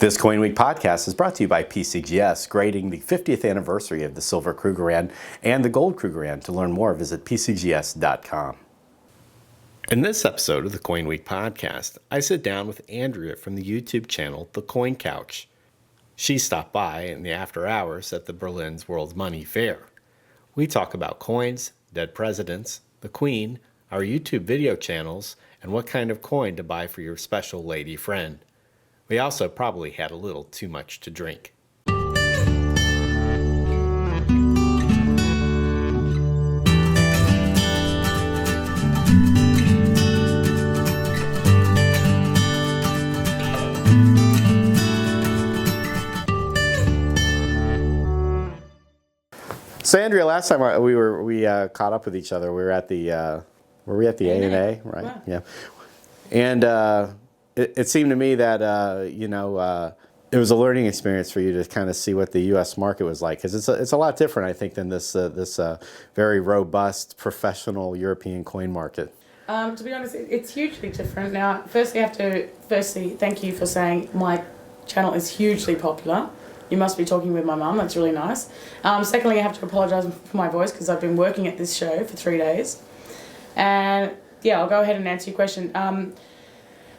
This CoinWeek Podcast is brought to you by PCGS, grading the 50th anniversary of the Silver Krugerrand and the Gold Krugerrand. To learn more, visit pcgs.com. In this episode of the CoinWeek Podcast, I sit down with Andrea from the YouTube channel The Coin Couch. She stopped by in the after hours at the Berlin's World Money Fair. We talk about coins, dead presidents, the Queen, our YouTube video channels, and what kind of coin to buy for your special lady friend. We also probably had a little too much to drink. So Andrea, last time we caught up with each other, we were at the were we at the A&A, right? Yeah. And it seemed to me that it was a learning experience for you to kind of see what the U.S. market was like, because it's a lot different, I think, than this very robust professional European coin market. To be honest, it's hugely different. Now, firstly, thank you for saying my channel is hugely popular. You must be talking with my mum. That's really nice. Secondly, I have to apologise for my voice because I've been working at this show for 3 days. And yeah, I'll go ahead and answer your question.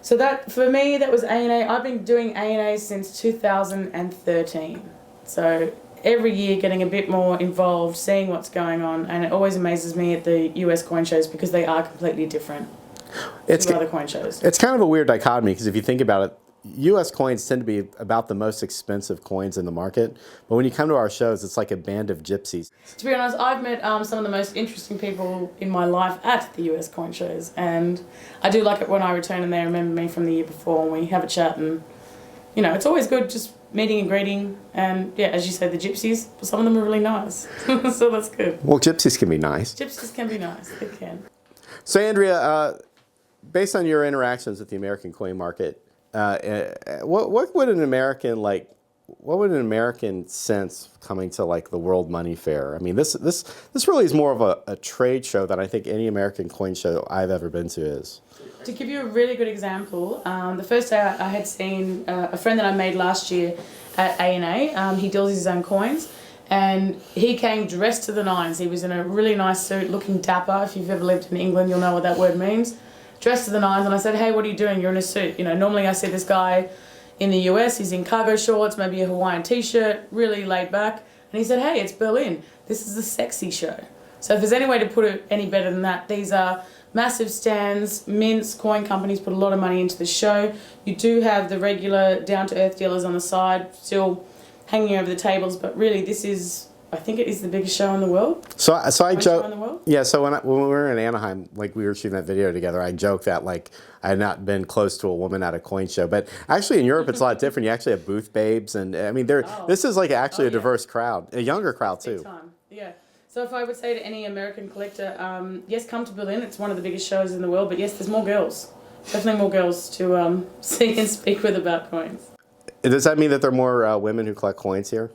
So that, for me, that was A&A. I've been doing A&A since 2013. So every year getting a bit more involved, seeing what's going on, and it always amazes me at the US coin shows because they are completely different to other coin shows. It's kind of a weird dichotomy because if you think about it, U.S. coins tend to be about the most expensive coins in the market, but when you come to our shows, it's like a band of gypsies. To be honest, I've met some of the most interesting people in my life at the US coin shows, and I do like it when I return and they remember me from the year before and we have a chat, and it's always good just meeting and greeting, and yeah, as you say, the gypsies, some of them are really nice, so that's good. Well, gypsies can be nice. Gypsies can be nice, they can. So Andrea, based on your interactions with the American coin market, what would an American sense coming to like the World Money Fair? I mean, this really is more of a trade show than I think any American coin show I've ever been to is. To give you a really good example, the first day I had seen a friend that I made last year at A&A. He deals his own coins, and he came dressed to the nines. He was in a really nice suit, looking dapper. If you've ever lived in England, you'll know what that word means. Dressed to the nines, and I said, hey, what are you doing? You're in a suit. Normally I see this guy in the US, he's in cargo shorts, maybe a Hawaiian t-shirt, really laid back. And he said, hey, it's Berlin. This is the sexy show. So if there's any way to put it any better than that, these are massive stands, mints, coin companies put a lot of money into the show. You do have the regular down-to-earth dealers on the side, still hanging over the tables, but really I think it is the biggest show in the world. So I joke. Yeah. So when we were in Anaheim, like we were shooting that video together, I joked that like I had not been close to a woman at a coin show. But actually in Europe, it's a lot different. You actually have booth babes, and I mean, this is like actually a diverse crowd, a younger crowd too. Big time. Yeah. So if I would say to any American collector, yes, come to Berlin. It's one of the biggest shows in the world. But yes, there's more girls. Definitely more girls to see and speak with about coins. Does that mean that there are more women who collect coins here?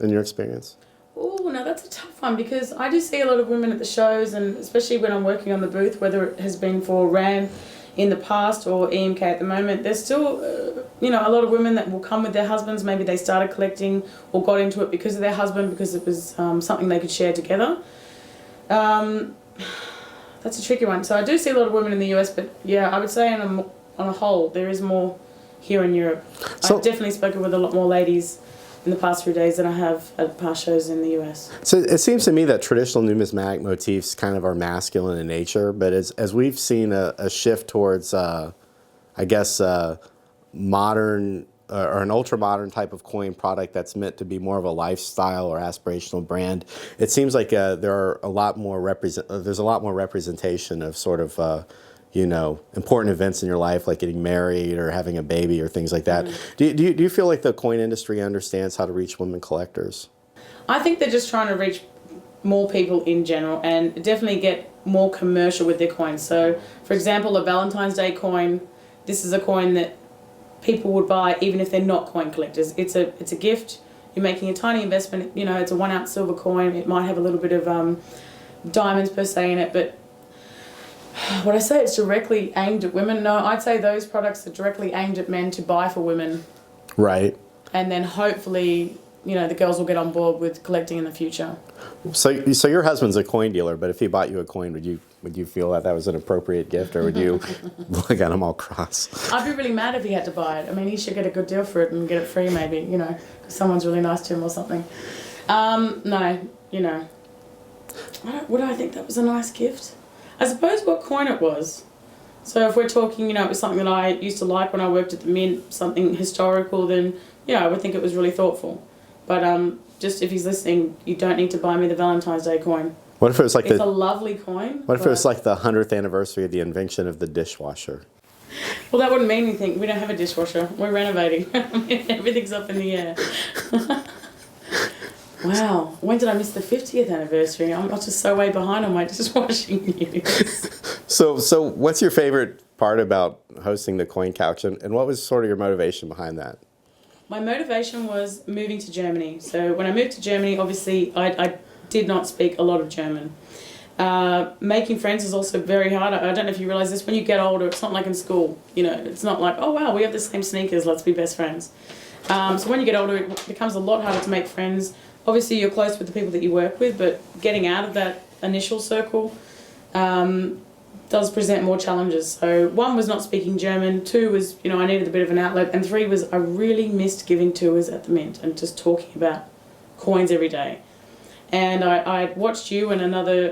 In your experience? Oh, now that's a tough one because I do see a lot of women at the shows, and especially when I'm working on the booth, whether it has been for RAN in the past or EMK at the moment, there's still, a lot of women that will come with their husbands. Maybe they started collecting or got into it because of their husband, because it was something they could share together. That's a tricky one. So I do see a lot of women in the US, but yeah, I would say on a whole, there is more here in Europe. So, I've definitely spoken with a lot more ladies in the past few days than I have at past shows in the US. So it seems to me that traditional numismatic motifs kind of are masculine in nature, but as we've seen a shift towards, modern or an ultra-modern type of coin product that's meant to be more of a lifestyle or aspirational brand, it seems like there's a lot more representation of sort of important events in your life, like getting married or having a baby or things like that. Mm. Do you feel like the coin industry understands how to reach women collectors? I think they're just trying to reach more people in general and definitely get more commercial with their coins. So, for example, a Valentine's Day coin, this is a coin that people would buy even if they're not coin collectors. It's a gift. You're making a tiny investment. It's a 1 ounce silver coin. It might have a little bit of diamonds per se in it, but Would I say it's directly aimed at women? No, I'd say those products are directly aimed at men to buy for women. Right. And then hopefully, the girls will get on board with collecting in the future. So your husband's a coin dealer, but if he bought you a coin, would you feel that was an appropriate gift, or would you look at him all cross? I'd be really mad if he had to buy it. I mean, he should get a good deal for it and get it free, maybe, because someone's really nice to him or something. No, would I think that was a nice gift? I suppose what coin it was. So if we're talking, it was something that I used to like when I worked at the Mint, something historical, then, I would think it was really thoughtful. But just if he's listening, you don't need to buy me the Valentine's Day coin. What if it was like it's a lovely coin. What if it was like the 100th anniversary of the invention of the dishwasher? Well, that wouldn't mean anything. We don't have a dishwasher. We're renovating. Everything's up in the air. Wow. When did I miss the 50th anniversary? I'm just so way behind on my dishwashing news. So what's your favorite part about hosting the Coin Couch, and what was sort of your motivation behind that? My motivation was moving to Germany. So when I moved to Germany, obviously I did not speak a lot of German. Making friends is also very hard. I don't know if you realise this. When you get older, it's not like in school. It's not like, oh wow, we have the same sneakers, let's be best friends. So when you get older, it becomes a lot harder to make friends. Obviously, you're close with the people that you work with, but getting out of that initial circle does present more challenges. So 1 was not speaking German, 2 was, I needed a bit of an outlet, and 3 was I really missed giving tours at the Mint and just talking about coins every day. And I watched you and another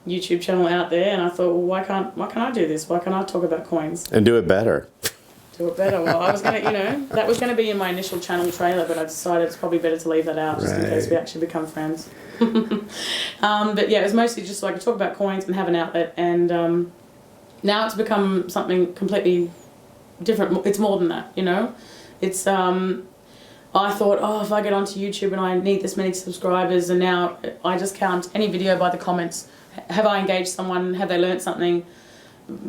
YouTube channel out there, and I thought, well, why can't I do this? Why can't I talk about coins? And do it better. Do it better. Well, I was going to, that was going to be in my initial channel trailer, but I decided it's probably better to leave that out just in case we actually become friends. But yeah, it was mostly just so I could talk about coins and have an outlet, and now it's become something completely different. It's more than that, It's, I thought, if I get onto YouTube and I need this many subscribers, and now I just count any video by the comments. Have I engaged someone? Have they learnt something?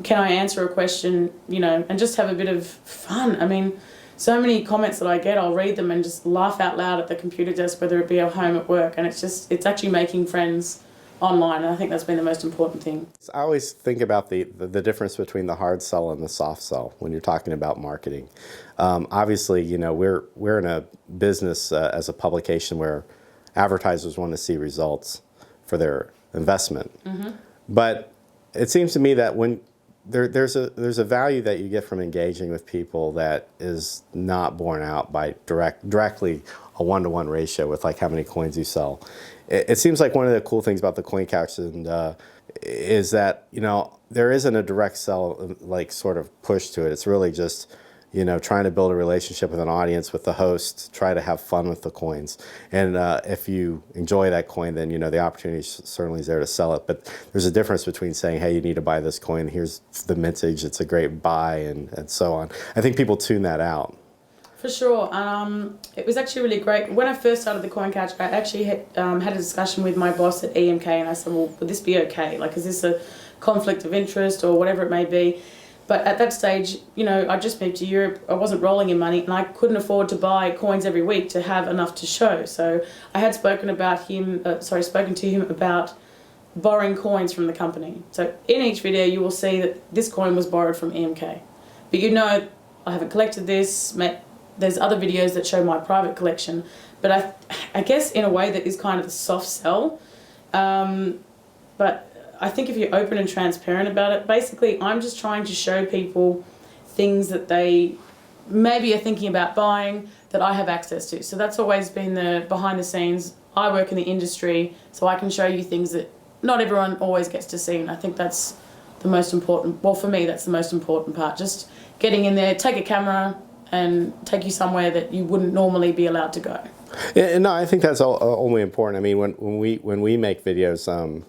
Can I answer a question, and just have a bit of fun. I mean, so many comments that I get, I'll read them and just laugh out loud at the computer desk, whether it be at home, at work, and it's actually making friends online, and I think that's been the most important thing. I always think about the difference between the hard sell and the soft sell when you're talking about marketing. Obviously, we're in a business as a publication where advertisers want to see results for their investment. Mm-hmm. But it seems to me that when there's a value that you get from engaging with people that is not borne out by directly a 1-to-1 ratio with like how many coins you sell. It seems like one of the cool things about the Coin Couch is that there isn't a direct sell like sort of push to it. It's really just trying to build a relationship with an audience, with the host, try to have fun with the coins. And if you enjoy that coin, then, the opportunity certainly is there to sell it. But there's a difference between saying, hey, you need to buy this coin. Here's the mintage. It's a great buy, and so on. I think people tune that out. For sure. It was actually really great. When I first started the Coin Couch, I actually had a discussion with my boss at EMK, and I said, well, would this be okay? Like, is this a conflict of interest or whatever it may be? But at that stage, I just moved to Europe. I wasn't rolling in money, and I couldn't afford to buy coins every week to have enough to show. So I had spoken to him about borrowing coins from the company. So in each video, you will see that this coin was borrowed from EMK. But I haven't collected this. There's other videos that show my private collection. But I guess in a way that is kind of a soft sell. But I think if you're open and transparent about it, basically I'm just trying to show people things that they maybe are thinking about buying that I have access to. So that's always been the behind the scenes. I work in the industry, so I can show you things that not everyone always gets to see, and I think that's the most important, well, for me, that's the most important part. Just getting in there, take a camera and take you somewhere that you wouldn't normally be allowed to go. Yeah, no, I think that's only important. I mean, when we make videos,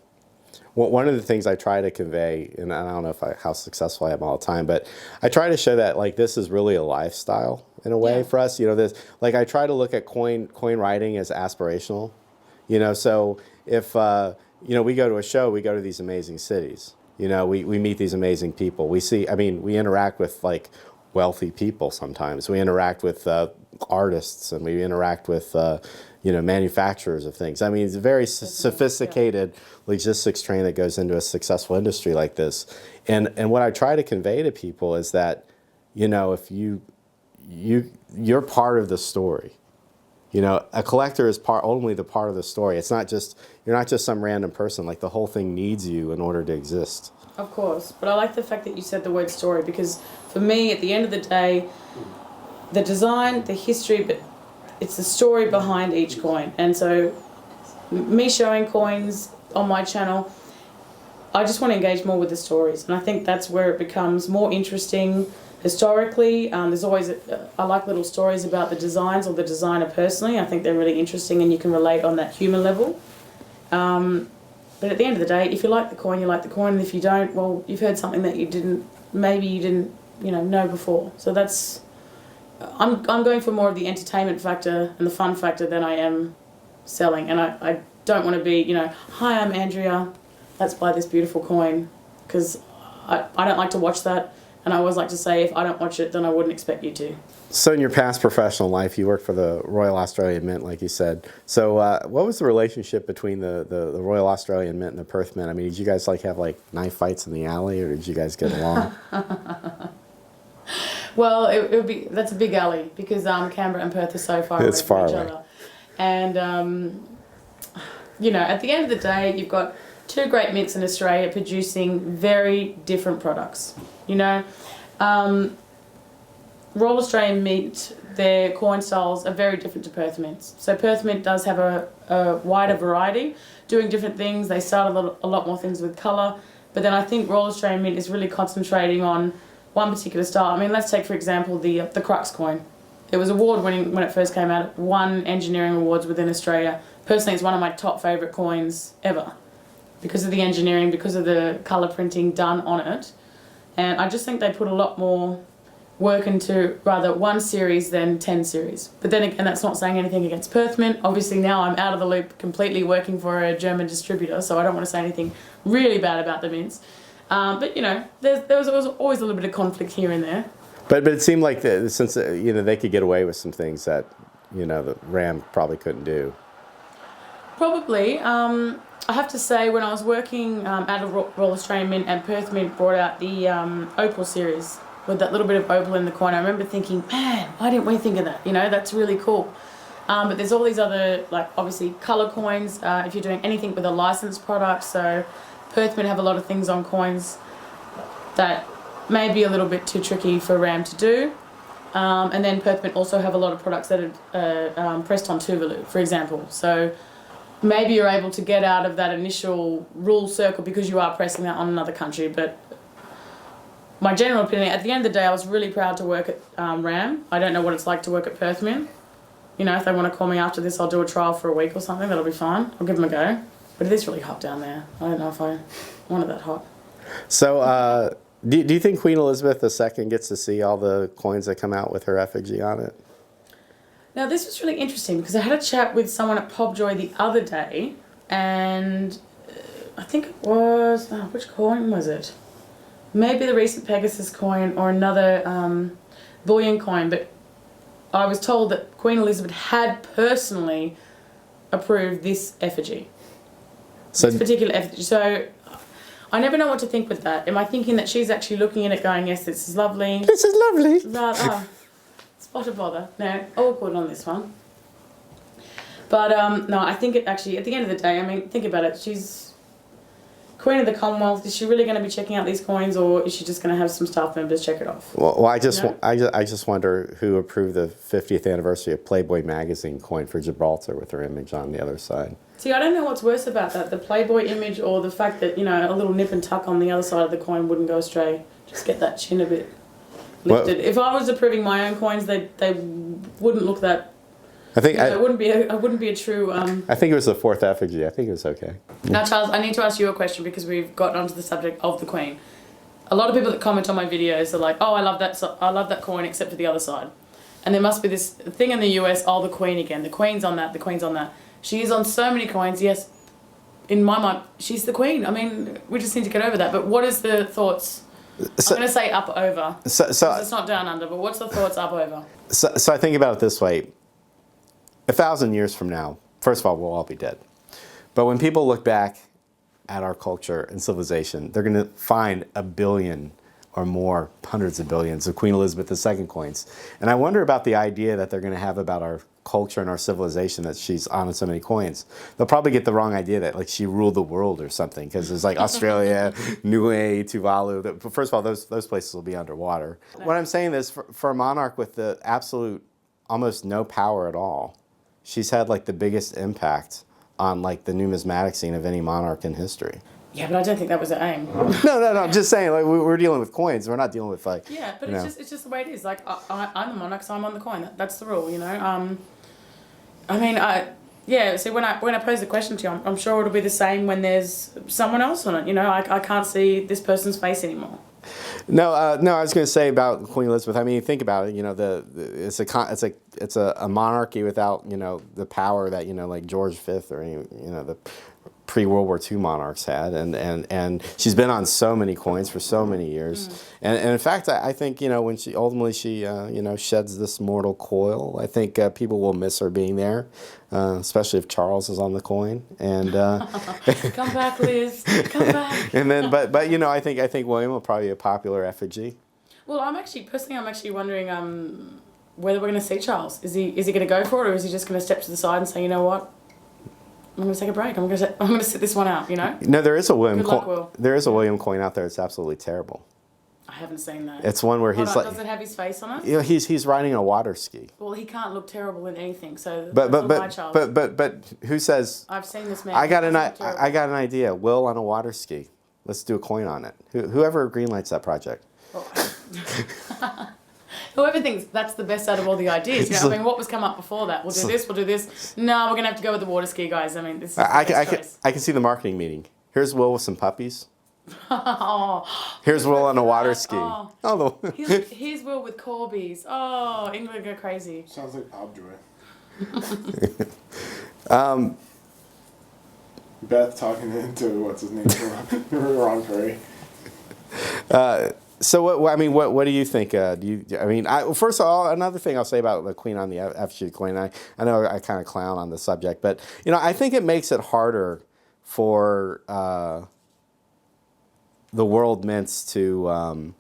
one of the things I try to convey, and I don't know how successful I am all the time, but I try to show that like this is really a lifestyle in a way for us. This, like, I try to look at coin writing as aspirational. So if we go to a show, we go to these amazing cities. We meet these amazing people. We interact with like wealthy people sometimes. We interact with artists, and we interact with manufacturers of things. I mean, it's a very sophisticated logistics train that goes into a successful industry like this. And what I try to convey to people is that, if you're part of the story. You know, a collector is only the part of the story. It's not just, you're not just some random person. Like, the whole thing needs you in order to exist. Of course. But I like the fact that you said the word story, because for me, at the end of the day, the design, the history, but it's the story behind each coin. And so me showing coins on my channel, I just want to engage more with the stories. And I think that's where it becomes more interesting. Historically, there's always, I like little stories about the designs or the designer personally. I think they're really interesting and you can relate on that human level. But at the end of the day, if you like the coin, you like the coin. And if you don't, well, you've heard something that maybe you didn't, know before. So that's, I'm going for more of the entertainment factor and the fun factor than I am selling. And I don't want to be, hi, I'm Andrea, let's buy this beautiful coin. Because I don't like to watch that. And I always like to say, if I don't watch it, then I wouldn't expect you to. So in your past professional life, you worked for the Royal Australian Mint, like you said. So what was the relationship between the Royal Australian Mint and the Perth Mint? I mean, did you guys have knife fights in the alley, or did you guys get along? Well, that's a big alley, because Canberra and Perth are so far away from each other. And, at the end of the day, you've got two great mints in Australia producing very different products. Royal Australian Mint, their coin styles are very different to Perth Mints. So Perth Mint does have a wider variety, doing different things. They start a lot more things with colour. But then I think Royal Australian Mint is really concentrating on one particular style. I mean, let's take, for example, the Crux coin. It was award-winning when it first came out. It won engineering awards within Australia. Personally, it's one of my top favourite coins ever, because of the engineering, because of the colour printing done on it. And I just think they put a lot more work into rather one series than 10 series. But then again, that's not saying anything against Perth Mint. Obviously now I'm out of the loop completely working for a German distributor, so I don't want to say anything really bad about the mints. But there was always a little bit of conflict here and there. But it seemed like since they could get away with some things that the RAM probably couldn't do. Probably. I have to say, when I was working at a Royal Australian Mint, and Perth Mint brought out the opal series with that little bit of opal in the coin, I remember thinking, man, why didn't we think of that? That's really cool. But there's all these other, obviously colour coins, if you're doing anything with a licensed product. So Perth Mint have a lot of things on coins that may be a little bit too tricky for RAM to do. And then Perth Mint also have a lot of products that are pressed on Tuvalu, for example. So maybe you're able to get out of that initial rule circle because you are pressing that on another country. But my general opinion, at the end of the day, I was really proud to work at RAM. I don't know what it's like to work at Perth Mint. If they want to call me after this, I'll do a trial for a week or something. That'll be fine. I'll give them a go. But it is really hot down there. I don't know if I want it that hot. So do you think Queen Elizabeth II gets to see all the coins that come out with her effigy on it? Now, this was really interesting, because I had a chat with someone at Pobjoy the other day, and I think it was, which coin was it? Maybe the recent Pegasus coin or another bullion coin, but I was told that Queen Elizabeth had personally approved this effigy. This particular effigy. So I never know what to think with that. Am I thinking that she's actually looking at it going, yes, this is lovely? This is lovely. Spot of bother. No, awkward on this one. But no, I think it actually, at the end of the day, I mean, think about it. She's Queen of the Commonwealth. Is she really going to be checking out these coins, or is she just going to have some staff members check it off? Well, I just wonder who approved the 50th anniversary of Playboy magazine coin for Gibraltar with her image on the other side. See, I don't know what's worse about that, the Playboy image or the fact that, a little nip and tuck on the other side of the coin wouldn't go astray. Just get that chin a bit lifted. Well, if I was approving my own coins, they wouldn't look that. I think it wouldn't be a true. I think it was the fourth effigy. I think it was okay. Now, Charles, I need to ask you a question, because we've gotten onto the subject of the Queen. A lot of people that comment on my videos are like, "Oh, I love that coin, except for the other side." And there must be this thing in the US, "Oh, the Queen again. The Queen's on that. The Queen's on that." She is on so many coins. Yes, in my mind, she's the Queen. I mean, we just need to get over that. But what is the thoughts? I'm going to say up over. So it's not down under, but what's the thoughts up over? So I think about it this way. 1,000 years from now, first of all, we'll all be dead. But when people look back at our culture and civilization, they're going to find 1 billion or more, hundreds of billions of Queen Elizabeth II coins. And I wonder about the idea that they're going to have about our culture and our civilization that she's on so many coins. They'll probably get the wrong idea that like she ruled the world or something, because there's like Australia, Niue, Tuvalu. First of all, those places will be underwater. What I'm saying is for a monarch with the absolute, almost no power at all, she's had like the biggest impact on like the numismatic scene of any monarch in history. Yeah, but I don't think that was her aim. No. I'm just saying, like we're dealing with coins. We're not dealing with like. Yeah, but it's just the way it is. Like I'm the monarch, so I'm on the coin. That's the rule, you know. So when I pose the question to you, I'm sure it'll be the same when there's someone else on it. You know, I can't see this person's face anymore. No. I was going to say about Queen Elizabeth. I mean, think about it. You know, it's a monarchy without, you know, the power that, you know, like George V or any, you know, the pre-World War II monarchs had, and she's been on so many coins for so many years, and in fact, I think, you know, when she ultimately you know, sheds this mortal coil, I think people will miss her being there, especially if Charles is on the coin, and Come back, Liz, come back. and then but you know, I think William will probably be a popular effigy. Well, I'm actually wondering whether we're going to see Charles. Is he going to go for it, or is he just going to step to the side and say, you know what? I'm going to take a break. I'm going to sit this one out, you know? No, there is a William Good luck, Will. There is a William coin out there. It's absolutely terrible. I haven't seen that. It's one where he's like, does it have his face on it? you know, he's riding a water ski. Well, he can't look terrible in anything. So But who says? I've seen this man. I got an idea. Will on a water ski. Let's do a coin on it. Whoever greenlights that project. Well, whoever thinks that's the best out of all the ideas. You know, I mean, what was come up before that? We'll do this. No, we're going to have to go with the water ski, guys. I mean, this is the best choice. I can see the marketing meeting. Here's Will with some puppies. Oh, Here's Will on a water ski. Oh, here's Will with Corbies. Oh, England go crazy. Sounds like Objoy. Beth talking into what's his name, Ron Perry. So what do you think? First of all, another thing I'll say about the Queen on the effigy coin. I know I kind of clown on the subject, but you know, I think it makes it harder for the world mints to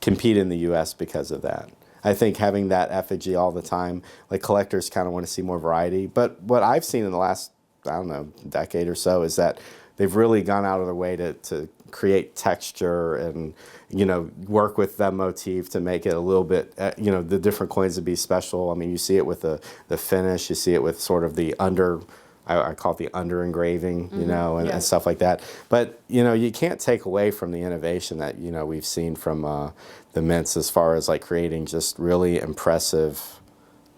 compete in the U.S. because of that. I think having that effigy all the time, like collectors kind of want to see more variety. But what I've seen in the last, I don't know, decade or so is that they've really gone out of their way to create texture and, you know, work with that motif to make it a little bit, you know, the different coins to be special. I mean, you see it with the finish, you see it with sort of the I call it the under engraving, you know, and stuff like that. But, you know, you can't take away from the innovation that, you know, we've seen from the mints as far as like creating just really impressive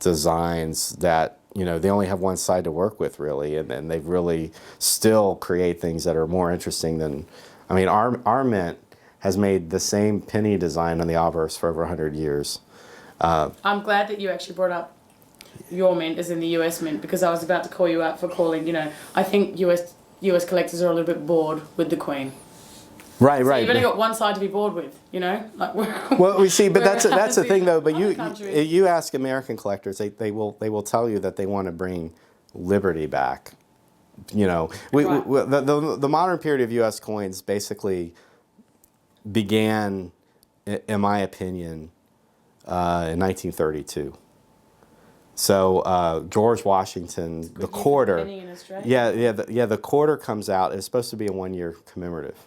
designs that, you know, they only have one side to work with really, and they really still create things that are more interesting than, I mean, our mint has made the same penny design on the obverse for over 100 years. I'm glad that you actually brought up your mint as in the US mint, because I was about to call you out for calling, you know, I think US collectors are a little bit bored with the Queen. Right. You've only got one side to be bored with, you know. Like, well, we see, but that's the thing though. But you ask American collectors, they will tell you that they want to bring liberty back. You know, the modern period of U.S. coins basically began, in my opinion, in 1932. So George Washington, the quarter, the quarter comes out. It's supposed to be a 1-year commemorative,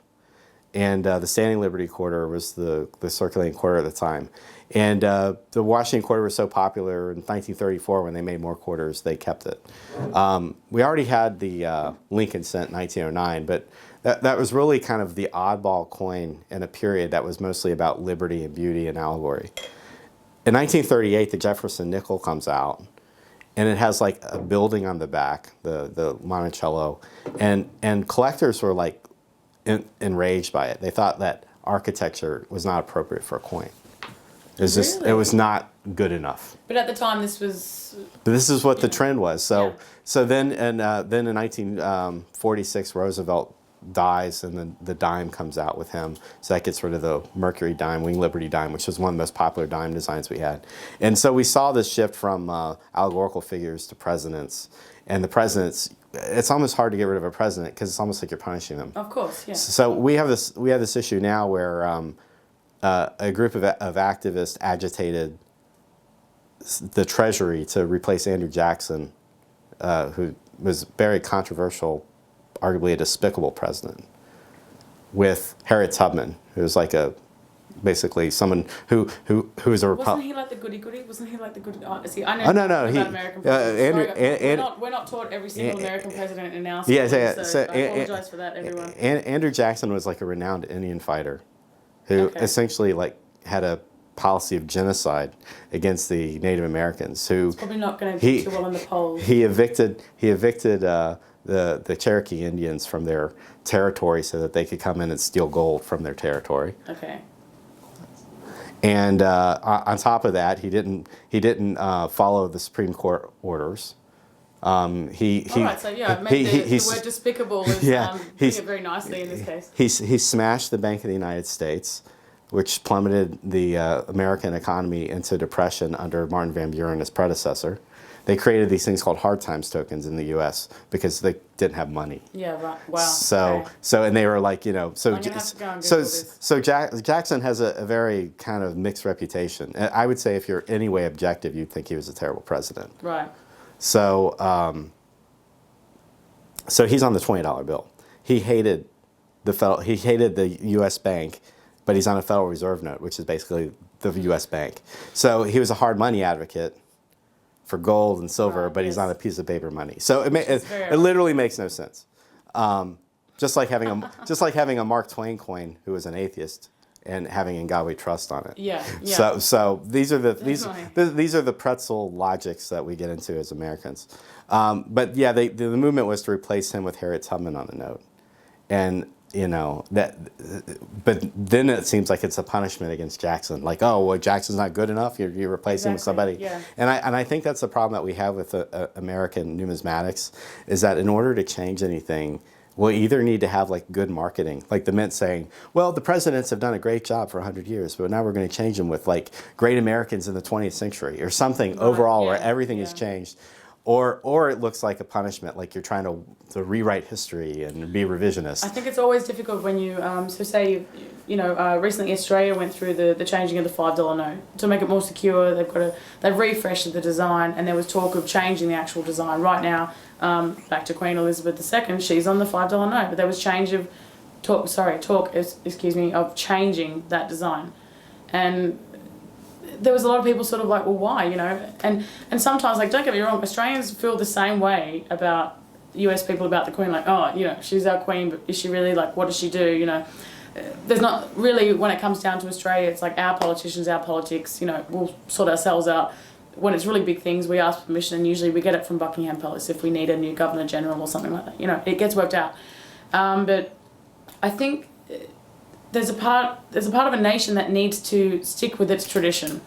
and the Standing Liberty quarter was the circulating quarter at the time. And the Washington quarter was so popular in 1934 when they made more quarters, they kept it. We already had the Lincoln cent in 1909, but that was really kind of the oddball coin in a period that was mostly about liberty and beauty and allegory. In 1938, the Jefferson nickel comes out, and it has like a building on the back, the Monticello, and collectors were like enraged by it. They thought that architecture was not appropriate for a coin. It was not good enough. But at the time, this is what the trend was. So then in 1946, Roosevelt dies, and the dime comes out with him. So that gets rid of the Mercury dime, Wing Liberty dime, which was one of the most popular dime designs we had. And so we saw this shift from allegorical figures to presidents. And the presidents, it's almost hard to get rid of a president because it's almost like you're punishing them. Of course, yeah. So we have this issue now where a group of activists agitated the Treasury to replace Andrew Jackson, who was very controversial, arguably a despicable president, with Harriet Tubman, who was like basically someone who is a Wasn't he like the goody-goody? Wasn't he like the goody? See, I know no. about American presidents. We're not taught every single American president in our schools, so I apologize for that, everyone. Andrew Jackson was like a renowned Indian fighter who essentially like had a policy of genocide against the Native Americans. Who it's probably not going to do too well in the polls. He evicted the Cherokee Indians from their territory so that they could come in and steal gold from their territory. Okay. And on top of that, he didn't follow the Supreme Court orders. All right, so yeah, maybe the word despicable is putting it very nicely in this case. He smashed the Bank of the United States, which plummeted the American economy into depression under Martin Van Buren, his predecessor. They created these things called hard times tokens in the U.S. because they didn't have money. Yeah, right. Wow. So and they were like, you know, so Jackson has a very kind of mixed reputation. And I would say if you're any way objective, you'd think he was a terrible president. Right. So so he's on the $20 bill. He hated the U.S. bank, but he's on a Federal Reserve note, which is basically the U.S. bank. So he was a hard money advocate for gold and silver, but he's on a piece of paper money. So it literally makes no sense. Just like having a Mark Twain coin who was an atheist and having In God We Trust on it. Yeah. So these are the pretzel logics that we get into as Americans. But yeah, the movement was to replace him with Harriet Tubman on the note, and you know that. But then it seems like it's a punishment against Jackson. Like, oh, well, Jackson's not good enough. You're replacing him with somebody. Yeah. And I think that's the problem that we have with American numismatics, is that in order to change anything, we'll either need to have like good marketing, like the Mint saying, well, the presidents have done a great job for 100 years, but now we're going to change them with like great Americans in the 20th century or something overall where everything has changed. Or it looks like a punishment, like you're trying to rewrite history and be revisionist. I think it's always difficult when you, so say, recently Australia went through the changing of the $5 note. To make it more secure, they've refreshed the design, and there was talk of changing the actual design. Right now, back to Queen Elizabeth II, she's on the $5 note, but there was talk of changing that design. And there was a lot of people sort of like, well, why, and sometimes, like, don't get me wrong, Australians feel the same way about US people about the Queen, like, oh, she's our Queen, but is she really, like, what does she do, There's not really, when it comes down to Australia, it's like our politicians, our politics, we'll sort ourselves out. When it's really big things, we ask permission, and usually we get it from Buckingham Palace if we need a new Governor General or something like that, it gets worked out. But I think there's a part of a nation that needs to stick with its tradition.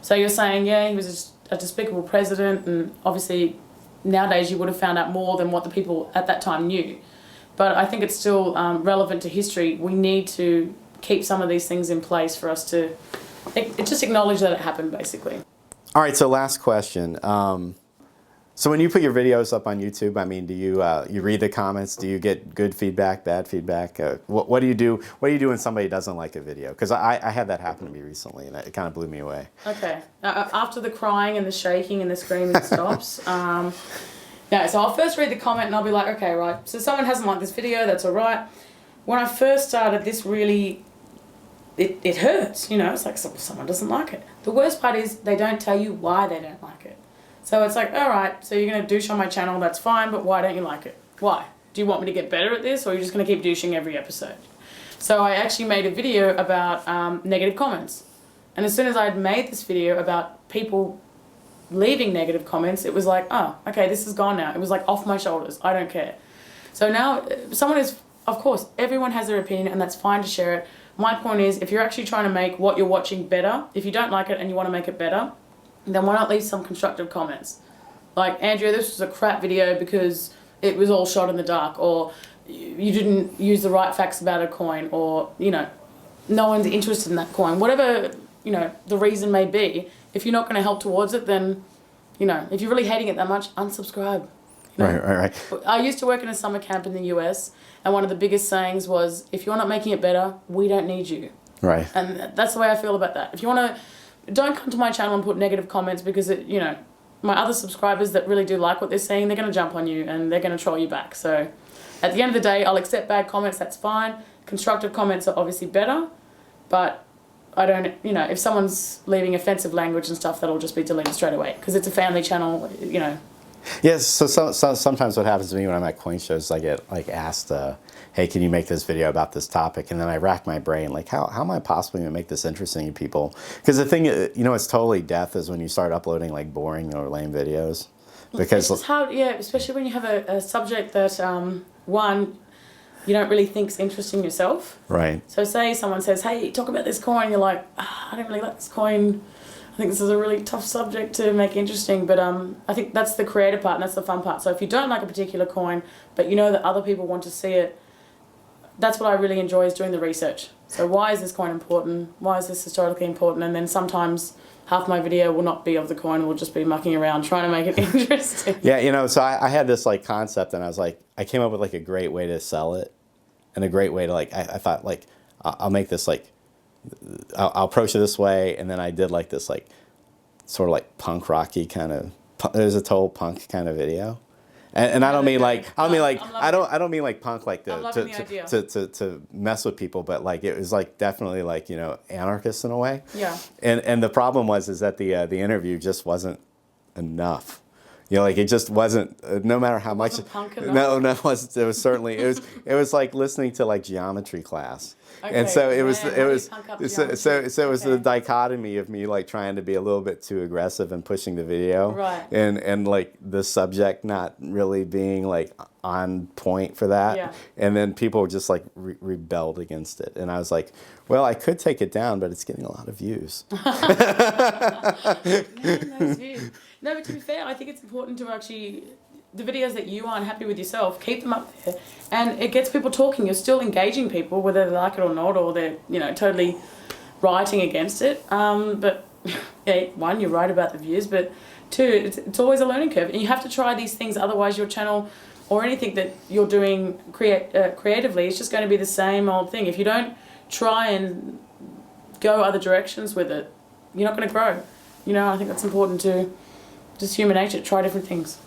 So you're saying, he was a despicable president, and obviously nowadays you would have found out more than what the people at that time knew. But I think it's still relevant to history. We need to keep some of these things in place for us to just acknowledge that it happened, basically. All right, so last question. So when you put your videos up on YouTube, I mean, do you read the comments? Do you get good feedback, bad feedback? What do you do? What do you do when somebody doesn't like a video? Because I had that happen to me recently, and it kind of blew me away. Okay. After the crying and the shaking and the screaming stops, so I'll first read the comment and I'll be like, okay, right. So someone hasn't liked this video. That's all right. When I first started, this really it hurts. It's like someone doesn't like it. The worst part is they don't tell you why they don't like it. So it's like, all right, so you're going to douche on my channel, that's fine, but why don't you like it? Why? Do you want me to get better at this, or are you just going to keep douching every episode? So I actually made a video about negative comments. And as soon as I'd made this video about people leaving negative comments, it was like, oh, okay, this is gone now. It was like off my shoulders. I don't care. So now of course, everyone has their opinion, and that's fine to share it. My point is, if you're actually trying to make what you're watching better, if you don't like it and you want to make it better, then why not leave some constructive comments? Like, Andrea, this was a crap video because it was all shot in the dark, or you didn't use the right facts about a coin, or, no one's interested in that coin. Whatever, the reason may be, if you're not going to help towards it, then, if you're really hating it that much, unsubscribe. Right. I used to work in a summer camp in the US, and one of the biggest sayings was, if you're not making it better, we don't need you. Right. And that's the way I feel about that. If you want to, don't come to my channel and put negative comments, because my other subscribers that really do like what they're seeing, they're going to jump on you and they're going to troll you back. So at the end of the day, I'll accept bad comments, that's fine. Constructive comments are obviously better, but I don't, if someone's leaving offensive language and stuff, that'll just be deleted straight away, because it's a family channel, Yes, so sometimes what happens to me when I'm at coin shows, I get asked, hey, can you make this video about this topic? And then I rack my brain, how am I possibly going to make this interesting to people? Because the thing, it's totally death is when you start uploading boring or lame videos. Because it's hard, especially when you have a subject that, one, you don't really think's interesting yourself. Right. So say someone says, hey, talk about this coin, you're like, I don't really like this coin. I think this is a really tough subject to make interesting, but I think that's the creative part and that's the fun part. So if you don't like a particular coin, but you know that other people want to see it, that's what I really enjoy, is doing the research. So why is this coin important? Why is this historically important? And then sometimes half my video will not be of the coin, we'll just be mucking around trying to make it interesting. Yeah, so I had this concept, and I was I came up with a great way to sell it, and a great way to I thought I'll make this I'll approach it this way, and then I did this sort of punk rocky kind of. There's a total punk kind of video, and I don't mean I don't mean punk to mess with people, but it was definitely anarchist in a way. Yeah. And the problem is that the interview just wasn't enough. It just wasn't. No matter how much. Punk enough? No, it was certainly it was like listening to geometry class. Okay, and so it was the dichotomy of me trying to be a little bit too aggressive and pushing the video, right, and the subject not really being on point for that, yeah. And then people just rebelled against it, and I was well, I could take it down, but it's getting a lot of views. Nice views. No, but to be fair, I think it's important to actually, the videos that you aren't happy with yourself, keep them up there. And it gets people talking. You're still engaging people, whether they like it or not, or they're, totally rioting against it. But, yeah, one, you're right about the views, but two, it's always a learning curve. And you have to try these things, otherwise your channel or anything that you're doing creatively is just going to be the same old thing. If you don't try and go other directions with it, you're not going to grow. I think that's important to just human nature, try different things.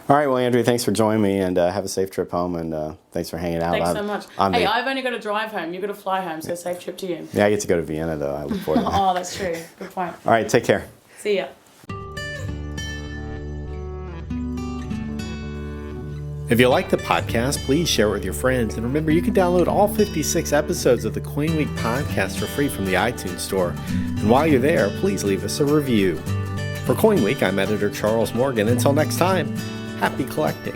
All right, well, Andrea, thanks for joining me, and have a safe trip home, and thanks for hanging out. Thanks so much. Hey, I've only got to drive home. You've got to fly home, so safe trip to you. Yeah, I get to go to Vienna, though. I look forward to that. Oh, that's true. Good point. All right, take care. See ya. If you like the podcast, please share it with your friends. And remember, you can download all 56 episodes of the CoinWeek Podcast for free from the iTunes Store. And while you're there, please leave us a review. For CoinWeek, I'm editor Charles Morgan. Until next time, happy collecting.